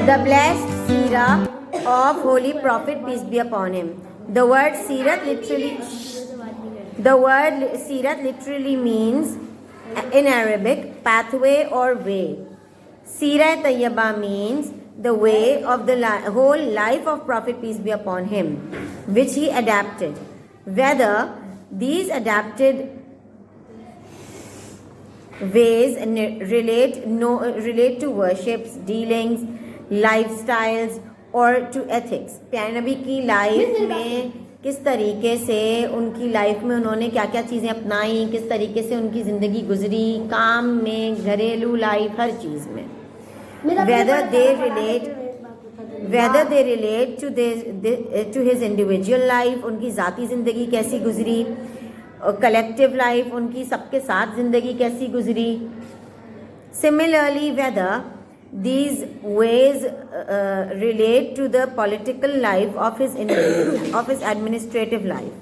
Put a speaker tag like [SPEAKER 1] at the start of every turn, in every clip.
[SPEAKER 1] The blessed seerah of Holy Prophet, peace be upon him. The word seerat literally means in Arabic pathway or way. Seerah Tayyibah means the way of the whole life of Prophet, peace be upon him, which he adapted. Whether these adapted ways relate to worships, dealings, lifestyles or to ethics. پیارے نبی کی life میں کس طریقے سے ان کی life میں انہوں نے کیا کیا چیزیں اپنائیں، کس طریقے سے ان کی زندگی گزری، کام میں، گھریلو لائف، ہر چیز میں. whether they relate to his individual life، ان کی ذاتی زندگی کیسی گزری، کلیکٹیو لائف ان کی سب کے ساتھ زندگی کیسی گزری. Similarly, whether these ways relate to the political life of his administrative life,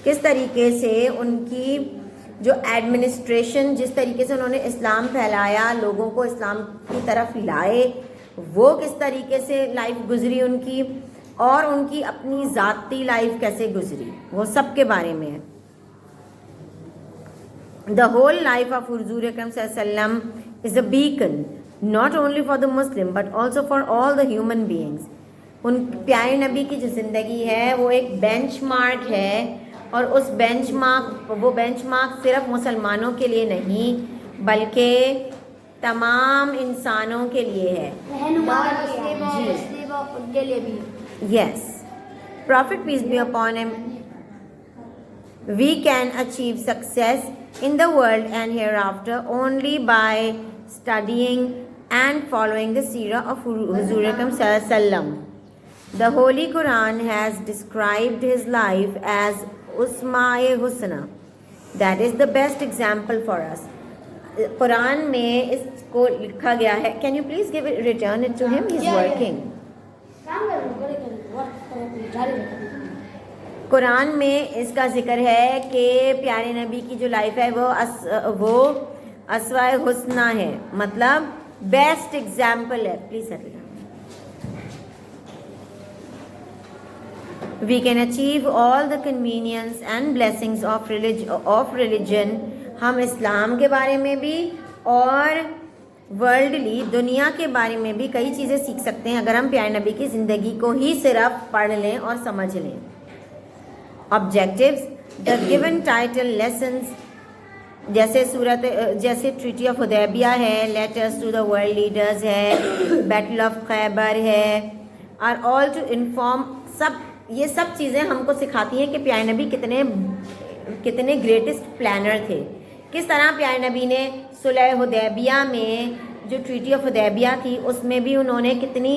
[SPEAKER 1] کس طریقے سے ان کی جو ایڈمنسٹریشن، جس طریقے سے انہوں نے اسلام پھیلایا، لوگوں کو اسلام کی طرف لائے، وہ کس طریقے سے لائف گزری ان کی، اور ان کی اپنی ذاتی لائف کیسے گزری، وہ سب کے بارے میں ہے. The whole life of حضور اکرم صلی اللہ علیہ وسلم is a beacon not only for the Muslim but also for all the human beings. ان پیارے نبی کی جو زندگی ہے وہ ایک بینچ مارک ہے، اور اس بینچ مارک صرف مسلمانوں کے لیے نہیں بلکہ تمام انسانوں کے لیے ہے. Yes, Prophet, peace be upon him, we can achieve success in the world and hereafter only by studying and following the seerah of Huzur Akram Sallallahu Alaihi Wasallam. The Holy Quran has described his life as Usma-e Husna. That is the best example for us. قرآن میں اس کو لکھا گیا ہے. Can you please return it to him? He's working. قرآن میں اس کا ذکر ہے کہ پیارے نبی کی جو لائف ہے وہ اسوائے حسنہ ہے، مطلب بیسٹ ایگزامپل ہے. Please we can achieve all the convenience and blessings of religion. ہم اسلام کے بارے میں بھی اور ورلڈلی دنیا کے بارے میں بھی کئی چیزیں سیکھ سکتے ہیں اگر ہم پیارے نبی کی زندگی کو ہی صرف پڑھ لیں اور سمجھ لیں. Objectives, the given title lessons جیسے ٹریٹی آف حدیبیہ ہے، letters to the world leaders ہے، بیٹل آف خیبر ہے، اور آل ٹو انفارم. یہ سب چیزیں ہم کو سکھاتی ہیں کہ پیارے نبی کتنے گریٹسٹ پلانر تھے. کس طرح پیارے نبی نے صلح حدیبیہ میں جو ٹریٹی آف حدیبیہ تھی اس میں بھی انہوں نے کتنی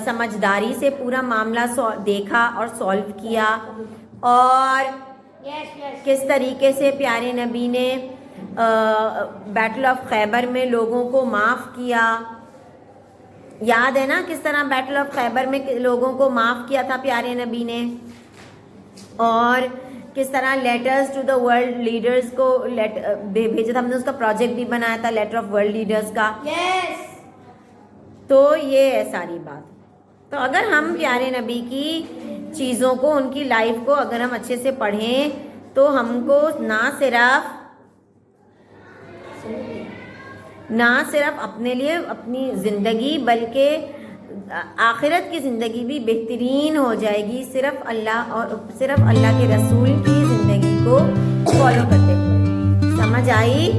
[SPEAKER 1] سمجھداری سے پورا معاملہ دیکھا اور سولو کیا، اور کس طریقے سے پیارے نبی نے بیٹل آف خیبر میں لوگوں کو معاف کیا. یاد ہے نا کس طرح بیٹل آف خیبر میں لوگوں کو معاف کیا تھا پیارے نبی نے، اور کس طرح letters to the world leaders کو بھیجا تھا. ہم نے اس کا پروجیکٹ بھی بنایا تھا لیٹر آف ورلڈ لیڈرز کا. تو یہ ہے ساری بات. تو اگر ہم پیارے نبی کی چیزوں کو، ان کی لائف کو اگر ہم اچھے سے پڑھیں تو ہم کو نہ صرف اپنے لیے اپنی زندگی بلکہ آخرت کی زندگی بھی بہترین ہو جائے گی صرف اللہ کے رسول کی زندگی کو فالو کرتے ہوئے. سمجھ آئی؟